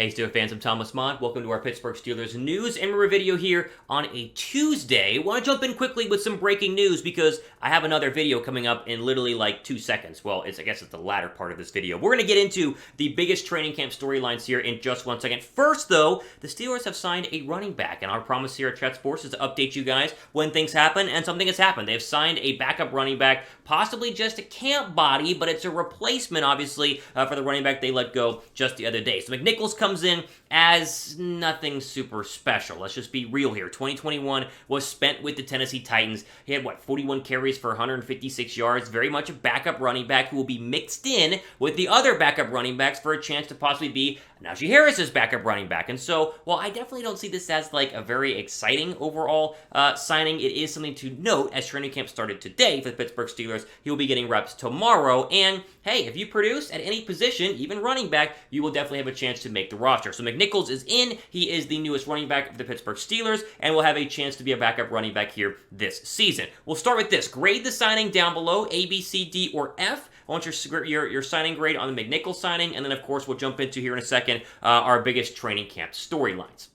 Hey Steelers fans, I'm Thomas Mott. Welcome to our Pittsburgh Steelers news and review video here on a Tuesday. Want to jump in quickly with some breaking news because I have another video coming up in literally like 2 seconds. Well, I guess it's the latter part of this video. We're going to get into the biggest training camp storylines here in just 1 second. First, though, the Steelers have signed a running back, and our promise here at Chat Sports is to update you guys when things happen, and something has happened. They have signed a backup running back, possibly just a camp body, but it's a replacement, obviously, for the running back they let go just the other day. So McNichols comes in as nothing super special. Let's just be real here. 2021 was spent with the Tennessee Titans. He had, 41 carries for 156 yards. Very much a backup running back who will be mixed in with the other backup running backs for a chance to possibly be Najee Harris's backup running back. And so, while I definitely don't see this as like a very exciting overall signing, it is something to note as training camp started today for the Pittsburgh Steelers. He will be getting reps tomorrow. And hey, if you produce at any position, even running back, you will definitely have a chance to make the roster. So McNichols is in. He is the newest running back of the Pittsburgh Steelers and will have a chance to be a backup running back here this season. We'll start with this. Grade the signing down below, A, B, C, D, or F. I want your signing grade on the McNichols signing, and then, of course, we'll jump into here in a second our biggest training camp storylines.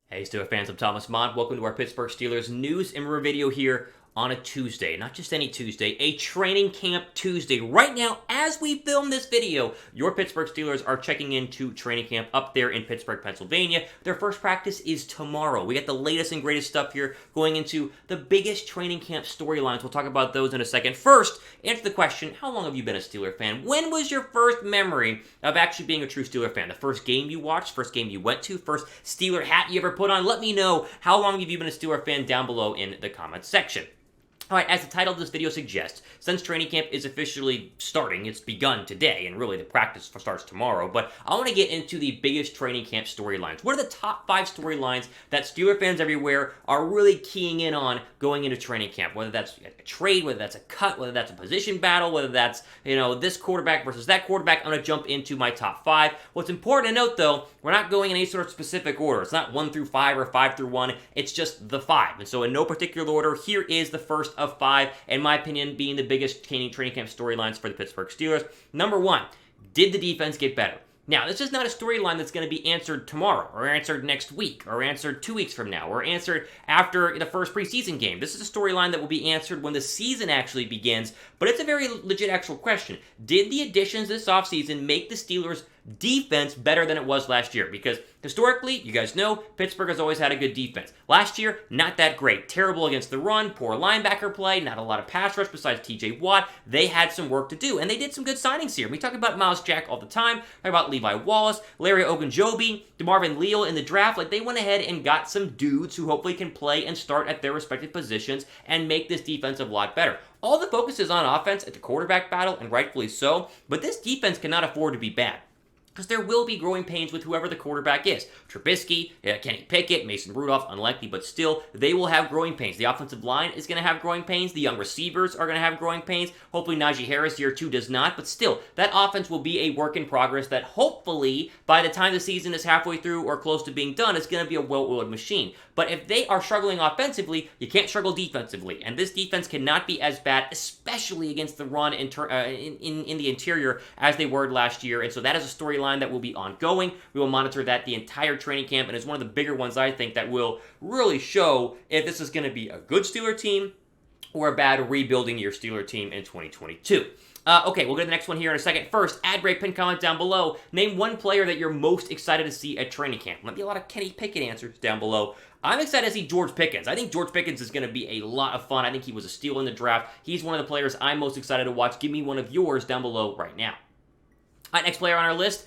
Hey, Steelers fans, I'm Thomas Mott. Welcome to our Pittsburgh Steelers news and review video here on a Tuesday. Not just any Tuesday, a training camp Tuesday. Right now, as we film this video, your Pittsburgh Steelers are checking into training camp up there in Pittsburgh, Pennsylvania. Their first practice is tomorrow. We got the latest and greatest stuff here going into the biggest training camp storylines. We'll talk about those in a second. First, answer the question, how long have you been a Steeler fan? When was your first memory of actually being a true Steeler fan? The first game you watched, first game you went to, first Steeler hat you ever put on? Let me know how long have you been a Steeler fan down below in the comments section. Alright, as the title of this video suggests, since training camp is officially starting, it's begun today, and really the practice starts tomorrow, but I want to get into the biggest training camp storylines. What are the top 5 storylines that Steeler fans everywhere are really keying in on going into training camp? Whether that's a trade, whether that's a cut, whether that's a position battle, whether that's, this quarterback versus that quarterback, I'm going to jump into my top 5. What's important to note, though, we're not going in any sort of specific order. It's not 1 through 5 or 5 through 1. It's just the 5. And so in no particular order, here is the first of 5, in my opinion, being the biggest training camp storylines for the Pittsburgh Steelers. Number 1, did the defense get better? Now, this is not a storyline that's going to be answered tomorrow, or answered next week, or answered 2 weeks from now, or answered after the first preseason game. This is a storyline that will be answered when the season actually begins, but it's a very legit actual question. Did the additions this offseason make the Steelers' defense better than it was last year? Because historically, you guys know, Pittsburgh has always had a good defense. Last year, not that great. Terrible against the run, poor linebacker play, not a lot of pass rush besides TJ Watt. They had some work to do, and they did some good signings here. We talk about Miles Jack all the time, talk about Levi Wallace, Larry Ogunjobi, DeMarvin Leal in the draft. They went ahead and got some dudes who hopefully can play and start at their respective positions and make this defense a lot better. All the focus is on offense at the quarterback battle, and rightfully so, but this defense cannot afford to be bad, because there will be growing pains with whoever the quarterback is. Trubisky, Kenny Pickett, Mason Rudolph, unlikely, but still, they will have growing pains. The offensive line is going to have growing pains. The young receivers are going to have growing pains. Hopefully, Najee Harris year 2 does not, but still, that offense will be a work in progress that hopefully, by the time the season is halfway through or close to being done, it's going to be a well-oiled machine. But if they are struggling offensively, you can't struggle defensively, and this defense cannot be as bad, especially against the run in the interior as they were last year, and so that is a storyline that will be ongoing. We will monitor that the entire training camp, and it's one of the bigger ones, I think, that will really show if this is going to be a good Steeler team or a bad rebuilding year Steeler team in 2022. Okay, we'll go to the next one here in a second. First, add break, pin comment down below. Name one player that you're most excited to see at training camp. Might be a lot of Kenny Pickett answers down below. I'm excited to see George Pickens. I think George Pickens is going to be a lot of fun. I think he was a steal in the draft. He's one of the players I'm most excited to watch. Give me one of yours down below right now. Next player on our list,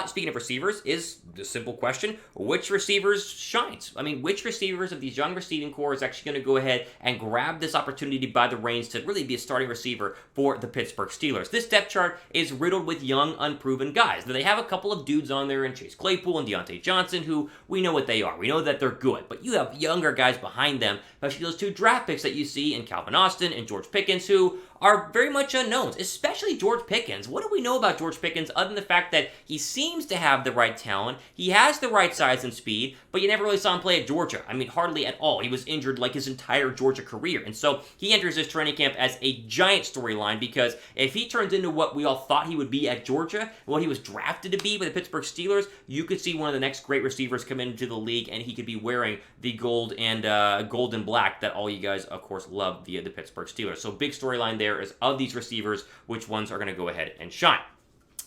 speaking of receivers, is the simple question, which receivers shines? I mean, which receivers of these young receiving core is actually going to go ahead and grab this opportunity by the reins to really be a starting receiver for the Pittsburgh Steelers? This depth chart is riddled with young, unproven guys. They have a couple of dudes on there in Chase Claypool and Diontae Johnson who we know what they are. We know that they're good, but you have younger guys behind them, especially those 2 draft picks that you see in Calvin Austin and George Pickens, who are very much unknowns, especially George Pickens. What do we know about George Pickens other than the fact that he seems to have the right talent, he has the right size and speed, but you never really saw him play at Georgia. I mean, hardly at all. He was injured like his entire Georgia career, and so he enters this training camp as a giant storyline because if he turns into what we all thought he would be at Georgia, what he was drafted to be by the Pittsburgh Steelers, you could see one of the next great receivers come into the league, and he could be wearing the gold and black that all you guys, of course, love via the Pittsburgh Steelers. So big storyline there is of these receivers, which ones are going to go ahead and shine.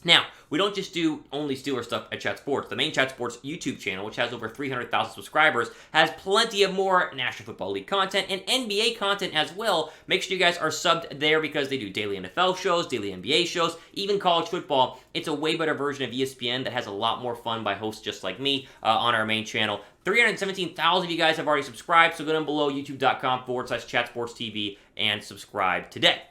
Now, we don't just do only Steelers stuff at Chat Sports. The main Chat Sports YouTube channel, which has over 300,000 subscribers, has plenty of more National Football League content and NBA content as well. Make sure you guys are subbed there because they do daily NFL shows, daily NBA shows, even college football. It's a way better version of ESPN that has a lot more fun by hosts just like me on our main channel. 317,000 of you guys have already subscribed, so go down below, youtube.com/chatsportstv and subscribe today.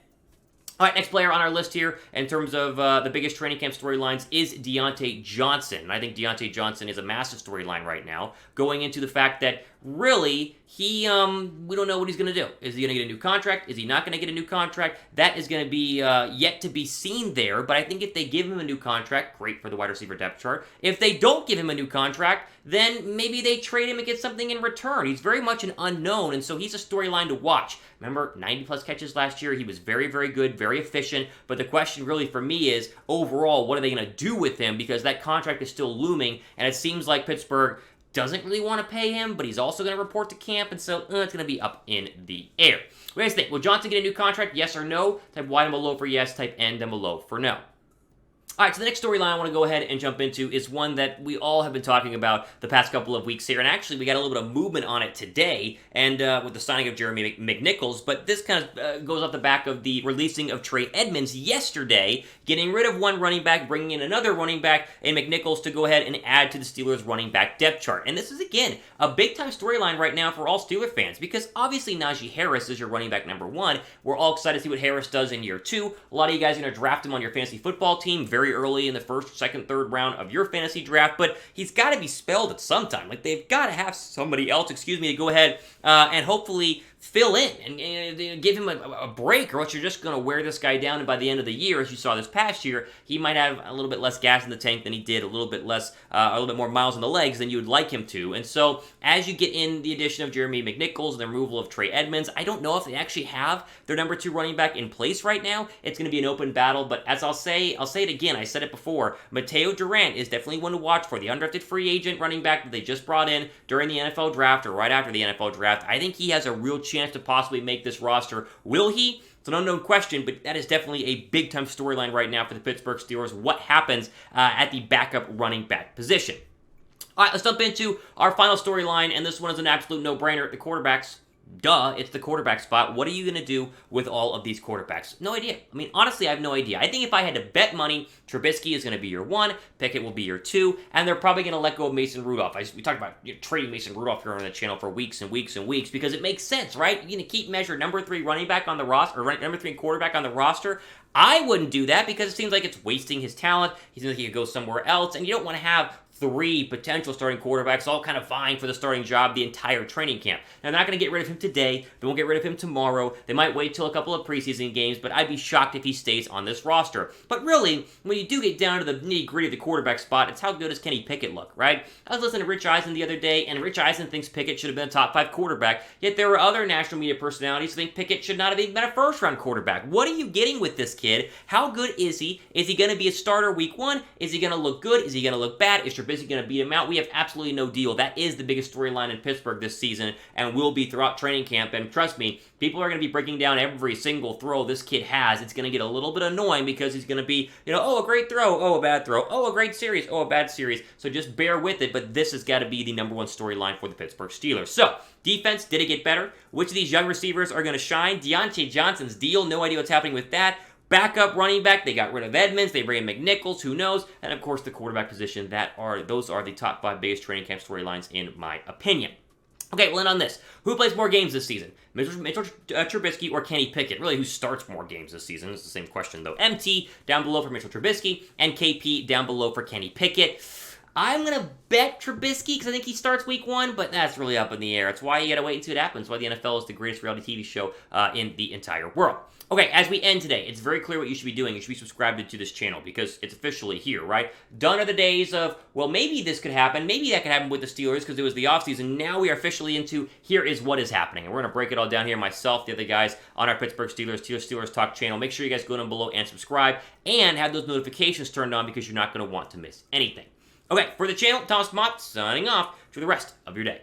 All right, next player on our list here in terms of the biggest training camp storylines is Diontae Johnson. And I think Diontae Johnson is a massive storyline right now, going into the fact that really we don't know what he's going to do. Is he going to get a new contract? Is he not going to get a new contract? That is going to be yet to be seen there. But I think if they give him a new contract, great for the wide receiver depth chart. If they don't give him a new contract, then maybe they trade him and get something in return. He's very much an unknown, and so he's a storyline to watch. Remember, 90-plus catches last year. He was very, very good, very efficient. But the question really for me is, overall, what are they going to do with him? Because that contract is still looming, and it seems like Pittsburgh doesn't really want to pay him, but he's also going to report to camp, and so it's going to be up in the air. What do you guys think? Will Johnson get a new contract? Yes or no? Type Y down below for yes, type N down below for no. All right, so the next storyline I want to go ahead and jump into is one that we all have been talking about the past couple of weeks here, and actually we got a little bit of movement on it today, and with the signing of Jeremy McNichols, but this kind of goes off the back of the releasing of Trey Edmunds yesterday, getting rid of one running back, bringing in another running back, and McNichols to go ahead and add to the Steelers' running back depth chart. And this is, again, a big-time storyline right now for all Steeler fans, because obviously Najee Harris is your running back number one. We're all excited to see what Harris does in year two. A lot of you guys are going to draft him on your fantasy football team very early in the first, second, third round of your fantasy draft, but he's got to be spelled at some time. Like, they've got to have somebody else, to go ahead and hopefully fill in and give him a break, or else you're just going to wear this guy down, and by the end of the year, as you saw this past year, he might have a little bit less gas in the tank than he did, a little bit more miles on the legs than you would like him to. And so, as you get in the addition of Jeremy McNichols and the removal of Trey Edmunds, I don't know if they actually have their number two running back in place right now. It's going to be an open battle, but as I'll say it again, I said it before, Mateo Durant is definitely one to watch for, the undrafted free agent running back that they just brought in during the NFL draft or right after the NFL draft. I think he has a real chance to possibly make this roster. Will he? It's an unknown question, but that is definitely a big-time storyline right now for the Pittsburgh Steelers. What happens at the backup running back position? All right, let's jump into our final storyline, and this one is an absolute no-brainer. The quarterbacks. Duh, it's the quarterback spot. What are you going to do with all of these quarterbacks? No idea. I mean, honestly, I have no idea. I think if I had to bet money, Trubisky is going to be your one, Pickett will be your two, and they're probably going to let go of Mason Rudolph. We talked about trading Mason Rudolph here on the channel for weeks and weeks and weeks because it makes sense, right? You're going to keep measure number three running back on the roster, or number three quarterback on the roster. I wouldn't do that because it seems like it's wasting his talent. He seems like he could go somewhere else, and you don't want to have three potential starting quarterbacks all kind of vying for the starting job the entire training camp. Now, they're not going to get rid of him today. They won't get rid of him tomorrow. They might wait till a couple of preseason games, but I'd be shocked if he stays on this roster. But really, when you do get down to the nitty-gritty of the quarterback spot, it's how good does Kenny Pickett look, right? I was listening to Rich Eisen the other day, and Rich Eisen thinks Pickett should have been a top 5 quarterback, yet there were other national media personalities who think Pickett should not have even been a first-round quarterback. What are you getting with this kid? How good is he? Is he going to be a starter week 1? Is he going to look good? Is he going to look bad? Is Trubisky going to beat him out? We have absolutely no deal. That is the biggest storyline in Pittsburgh this season and will be throughout training camp. And trust me, people are going to be breaking down every single throw this kid has. It's going to get a little bit annoying because he's going to be, oh, a great throw, oh, a bad throw, oh, a great series, oh, a bad series. So just bear with it, but this has got to be the number one storyline for the Pittsburgh Steelers. So, defense, did it get better? Which of these young receivers are going to shine? Diontae Johnson's deal, no idea what's happening with that. Backup running back, they got rid of Edmunds, they bring in McNichols, who knows? And of course, the quarterback position, those are the top 5 biggest training camp storylines in my opinion. Okay, we'll end on this. Who plays more games this season? Mitchell Trubisky or Kenny Pickett? Really, who starts more games this season? It's the same question, though. MT down below for Mitchell Trubisky, and KP down below for Kenny Pickett. I'm going to bet Trubisky because I think he starts week 1, but that's really up in the air. It's why you got to wait and see what happens, why the NFL is the greatest reality TV show in the entire world. Okay, as we end today, it's very clear what you should be doing. You should be subscribed to this channel because it's officially here, right? Done are the days of, well, maybe this could happen. Maybe that could happen with the Steelers because it was the offseason. Now we are officially into here is what is happening. And we're going to break it all down here, myself, the other guys on our Pittsburgh Steelers Talk channel. Make sure you guys go down below and subscribe and have those notifications turned on because you're not going to want to miss anything. Okay, for the channel, Thomas Mott signing off for the rest of your day.